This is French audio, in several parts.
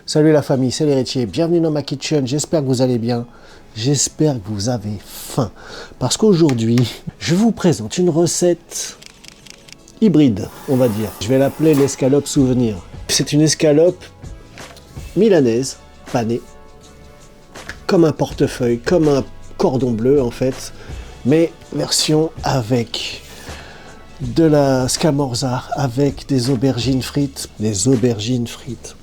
Salut la famille, c'est l'héritier, bienvenue dans ma kitchen, j'espère que vous allez bien, j'espère que vous avez faim. Parce qu'aujourd'hui, je vous présente une recette hybride, on va dire. Je vais l'appeler l'escalope souvenir. C'est une escalope milanaise, panée, comme un portefeuille, comme un cordon bleu en fait, mais version avec de la scamorza, avec des aubergines frites. Des aubergines frites.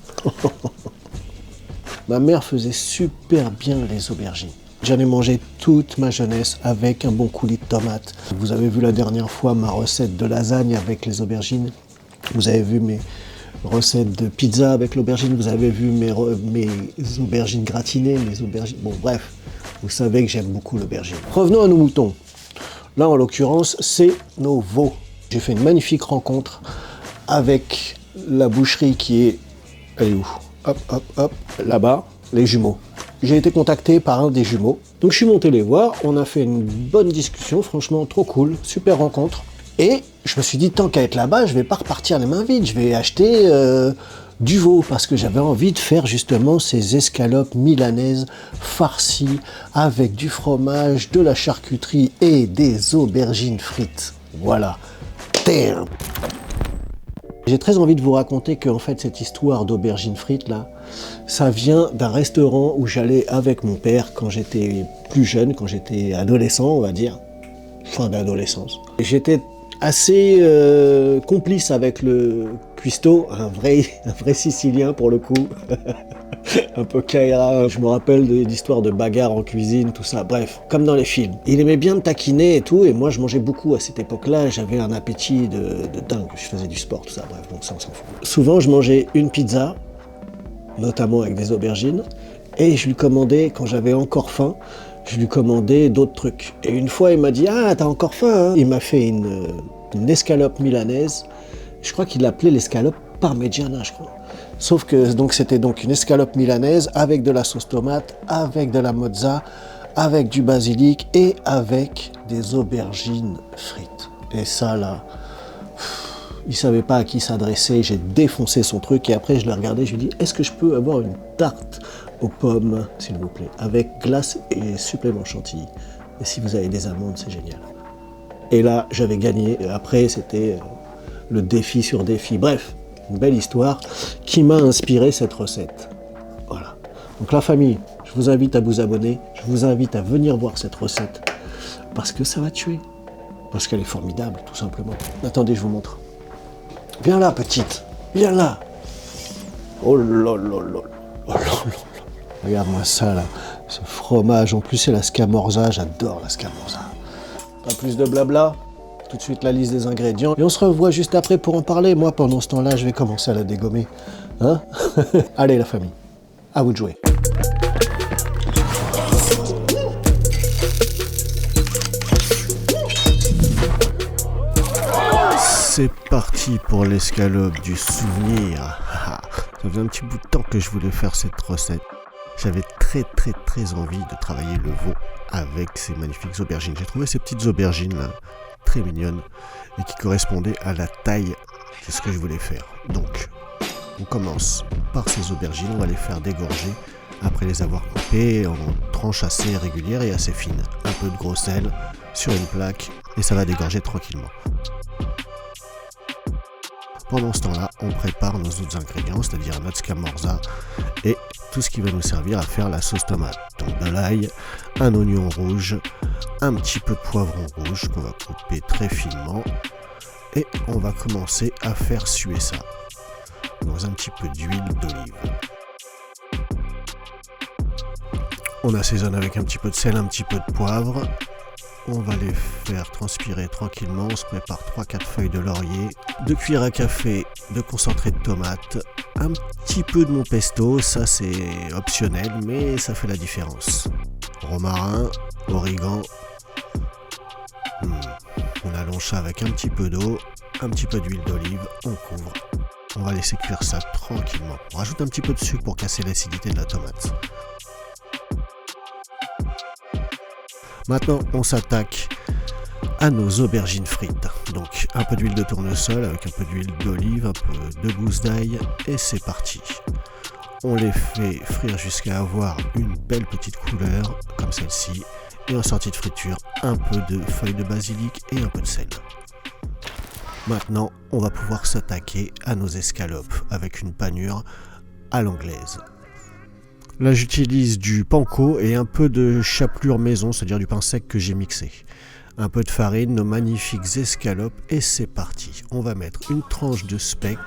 Ma mère faisait super bien les aubergines. J'en ai mangé toute ma jeunesse avec un bon coulis de tomates. Vous avez vu la dernière fois ma recette de lasagne avec les aubergines. Vous avez vu mes recettes de pizza avec l'aubergine. Vous avez vu mes aubergines gratinées, mes aubergines... Bon, bref, vous savez que j'aime beaucoup l'aubergine. Revenons à nos moutons. Là, en l'occurrence, c'est nos veaux. J'ai fait une magnifique rencontre avec la boucherie qui est... Elle est où ? Hop, hop, hop, là-bas, les jumeaux. J'ai été contacté par un des jumeaux. Donc je suis monté les voir, on a fait une bonne discussion, franchement trop cool, super rencontre. Et je me suis dit, tant qu'à être là-bas, je vais pas repartir les mains vides, je vais acheter du veau, parce que j'avais envie de faire justement ces escalopes milanaises farcies, avec du fromage, de la charcuterie et des aubergines frites. Voilà. Damn. J'ai très envie de vous raconter que en fait cette histoire d'aubergines frites là, ça vient d'un restaurant où j'allais avec mon père quand j'étais plus jeune, quand j'étais adolescent on va dire, fin d'adolescence. J'étais assez complice avec le cuistot, un vrai Sicilien pour le coup, un peu caïra. Je me rappelle d'histoires de bagarres en cuisine, tout ça, bref, comme dans les films. Il aimait bien me taquiner et tout, et moi je mangeais beaucoup à cette époque-là, j'avais un appétit de dingue, je faisais du sport, tout ça, bref, donc ça on s'en fout. Souvent je mangeais une pizza, notamment avec des aubergines, et je lui commandais, quand j'avais encore faim, je lui commandais d'autres trucs. Et une fois il m'a dit « Ah, t'as encore faim hein ?» Il m'a fait une escalope milanaise, je crois qu'il l'appelait l'escalope parmigiana, je crois. Sauf que c'était donc une escalope milanaise avec de la sauce tomate, avec de la mozza, avec du basilic et avec des aubergines frites. Et ça là, il savait pas à qui s'adresser, j'ai défoncé son truc et après je l'ai regardé, je lui ai dit « Est-ce que je peux avoir une tarte aux pommes, s'il vous plaît, avec glace et supplément chantilly. Et si vous avez des amandes, c'est génial. » Et là, j'avais gagné. Et après, c'était le défi sur défi. Bref, une belle histoire qui m'a inspiré cette recette. Voilà. Donc la famille, je vous invite à vous abonner. Je vous invite à venir voir cette recette. Parce que ça va tuer. Parce qu'elle est formidable, tout simplement. Attendez, je vous montre. Viens là, petite. Viens là. Oh là là là. Oh là là là. Regarde-moi ça, là. Ce fromage. En plus, c'est la scamorza. J'adore la scamorza. Pas plus de blabla. Tout de suite, la liste des ingrédients. Et on se revoit juste après pour en parler. Moi, pendant ce temps-là, je vais commencer à la dégommer. Hein? Allez, la famille. À vous de jouer. C'est parti pour l'escalope du souvenir. Ça faisait un petit bout de temps que je voulais faire cette recette. J'avais très envie de travailler le veau avec ces magnifiques aubergines. J'ai trouvé ces petites aubergines là, très mignonnes et qui correspondaient à la taille de ce que je voulais faire. Donc, on commence par ces aubergines, on va les faire dégorger après les avoir coupées en tranches assez régulières et assez fines. Un peu de gros sel sur une plaque et ça va dégorger tranquillement. Pendant ce temps-là, on prépare nos autres ingrédients, c'est-à-dire notre scamorza et tout ce qui va nous servir à faire la sauce tomate. Donc de l'ail, un oignon rouge, un petit peu de poivron rouge qu'on va couper très finement et on va commencer à faire suer ça dans un petit peu d'huile d'olive. On assaisonne avec un petit peu de sel, un petit peu de poivre. On va les faire transpirer tranquillement, on se prépare 3-4 feuilles de laurier, 2 cuillères à café de concentré de tomate, un petit peu de mon pesto, ça c'est optionnel mais ça fait la différence. Romarin, origan, on allonge ça avec un petit peu d'eau, un petit peu d'huile d'olive, on couvre, on va laisser cuire ça tranquillement. On rajoute un petit peu de sucre pour casser l'acidité de la tomate. Maintenant, on s'attaque à nos aubergines frites. Donc, un peu d'huile de tournesol avec un peu d'huile d'olive, un peu de gousse d'ail, et c'est parti. On les fait frire jusqu'à avoir une belle petite couleur, comme celle-ci. Et en sortie de friture, un peu de feuilles de basilic et un peu de sel. Maintenant, on va pouvoir s'attaquer à nos escalopes avec une panure à l'anglaise. Là, j'utilise du panko et un peu de chapelure maison, c'est-à-dire du pain sec que j'ai mixé. Un peu de farine, nos magnifiques escalopes, et c'est parti. On va mettre une tranche de speck,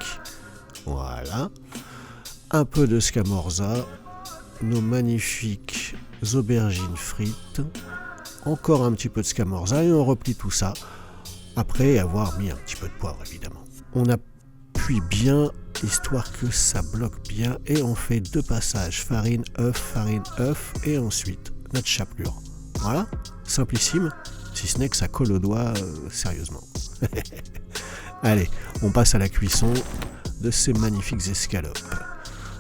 voilà, un peu de scamorza, nos magnifiques aubergines frites, encore un petit peu de scamorza, et on replie tout ça, après avoir mis un petit peu de poivre, évidemment. On appuie bien, histoire que ça bloque bien, et on fait 2 passages, farine, œuf, et ensuite notre chapelure. Voilà, simplissime. Si ce n'est que ça colle au doigt, sérieusement. Allez, on passe à la cuisson de ces magnifiques escalopes.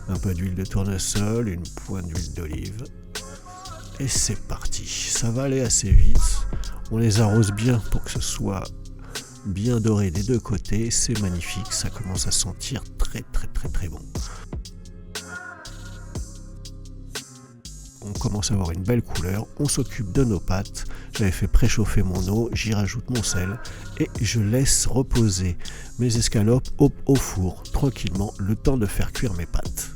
Un peu d'huile de tournesol, une pointe d'huile d'olive. Et c'est parti. Ça va aller assez vite. On les arrose bien pour que ce soit bien doré des 2 côtés. C'est magnifique, ça commence à sentir très bon. On commence à avoir une belle couleur, on s'occupe de nos pâtes. J'avais fait préchauffer mon eau, j'y rajoute mon sel et je laisse reposer mes escalopes au four, tranquillement, le temps de faire cuire mes pâtes.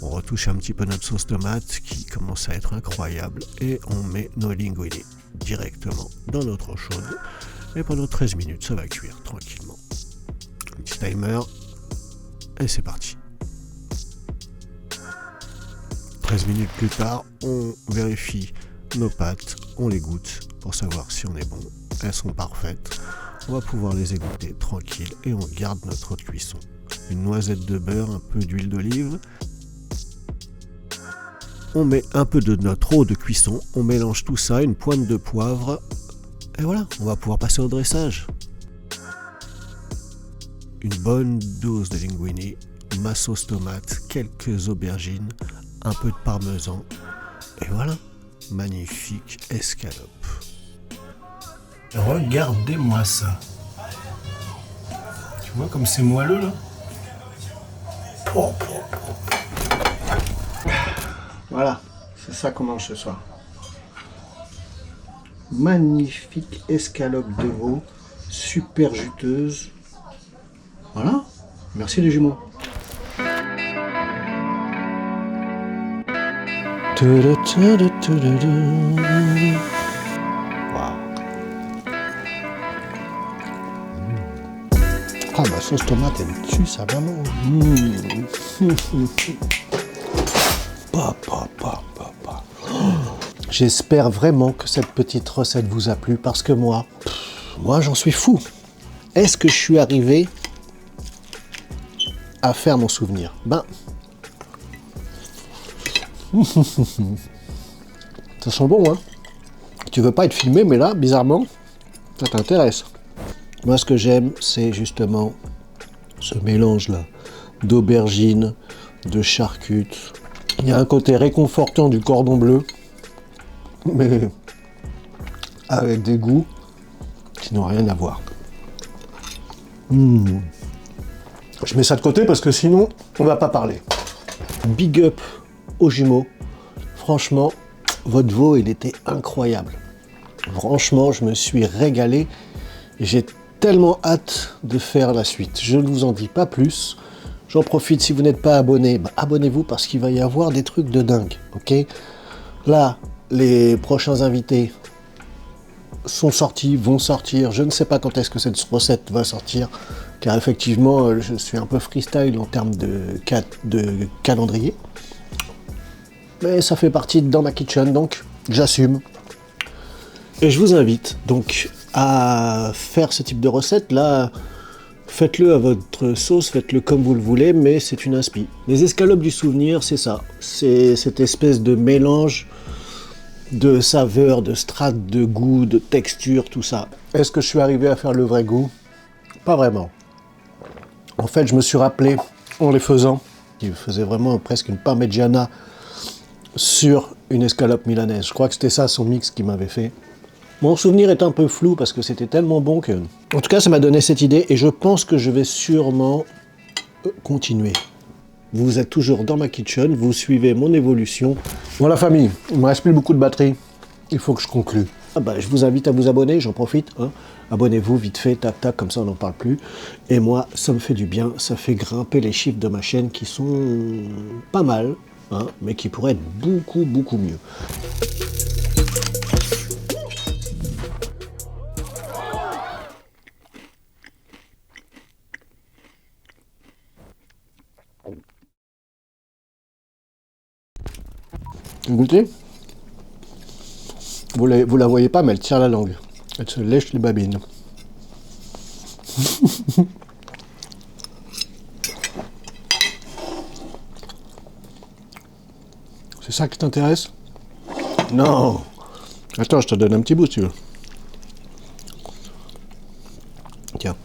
On retouche un petit peu notre sauce tomate qui commence à être incroyable et on met nos linguini directement dans notre eau chaude. Et pendant 13 minutes, ça va cuire tranquillement. Un petit timer et c'est parti. 13 minutes plus tard, on vérifie nos pâtes, on les goûte pour savoir si on est bon. Elles sont parfaites. On va pouvoir les égoutter tranquille et on garde notre cuisson. Une noisette de beurre, un peu d'huile d'olive. On met un peu de notre eau de cuisson, on mélange tout ça, une pointe de poivre. Et voilà, on va pouvoir passer au dressage. Une bonne dose de linguini, ma sauce tomate, quelques aubergines, un peu de parmesan, et voilà, magnifique escalope. Regardez-moi ça. Tu vois comme c'est moelleux là. Voilà, c'est ça qu'on mange ce soir. Magnifique escalope de veau, super juteuse. Voilà, merci les jumeaux. Wow. Ah, ma sauce tomate, elle tue ça vraiment. J'espère vraiment que cette petite recette vous a plu parce que moi j'en suis fou. Est-ce que je suis arrivé à faire mon souvenir? Ça sent bon, hein? Tu veux pas être filmé, mais là, bizarrement, ça t'intéresse. Moi, ce que j'aime, c'est justement ce mélange-là d'aubergines, de charcutes. Il y a un côté réconfortant du cordon bleu, mais avec des goûts qui n'ont rien à voir. Je mets ça de côté parce que sinon, on va pas parler. Big up aux jumeaux. Franchement, votre veau, il était incroyable. Franchement, je me suis régalé. J'ai tellement hâte de faire la suite. Je ne vous en dis pas plus. J'en profite, si vous n'êtes pas abonné, abonnez-vous parce qu'il va y avoir des trucs de dingue. Ok? Là, les prochains invités sont sortis, vont sortir. Je ne sais pas quand est-ce que cette recette va sortir, car effectivement, je suis un peu freestyle en termes de calendrier. Mais ça fait partie dans ma kitchen, donc j'assume. Et je vous invite donc à faire ce type de recette. Là, faites-le à votre sauce, faites-le comme vous le voulez, mais c'est une inspi. Les escalopes du souvenir, c'est ça. C'est cette espèce de mélange de saveurs, de strates, de goût, de texture, tout ça. Est-ce que je suis arrivé à faire le vrai goût? Pas vraiment. En fait, je me suis rappelé, en les faisant, qu'il faisait vraiment presque une parmigiana sur une escalope milanaise. Je crois que c'était ça son mix qui m'avait fait. Mon souvenir est un peu flou parce que c'était tellement bon que... En tout cas, ça m'a donné cette idée et je pense que je vais sûrement continuer. Vous êtes toujours dans ma kitchen, vous suivez mon évolution. Bon la famille, il me reste plus beaucoup de batterie. Il faut que je conclue. Ah bah, je vous invite à vous abonner, j'en profite. Hein. Abonnez-vous vite fait, tac tac, comme ça on n'en parle plus. Et moi, ça me fait du bien, ça fait grimper les chiffres de ma chaîne qui sont pas mal, hein, mais qui pourraient être beaucoup beaucoup mieux. Goûtez. Vous la voyez pas, mais elle tire la langue. Elle se lèche les babines. C'est ça qui t'intéresse? Non. Attends, je te donne un petit bout si tu veux. Tiens.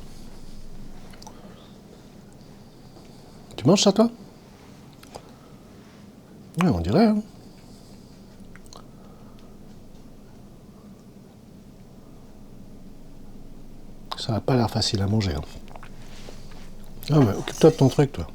Tu manges ça, toi? Ouais, on dirait, hein. Ça n'a pas l'air facile à manger. Hein. Ah ouais, occupe-toi de ton truc, toi.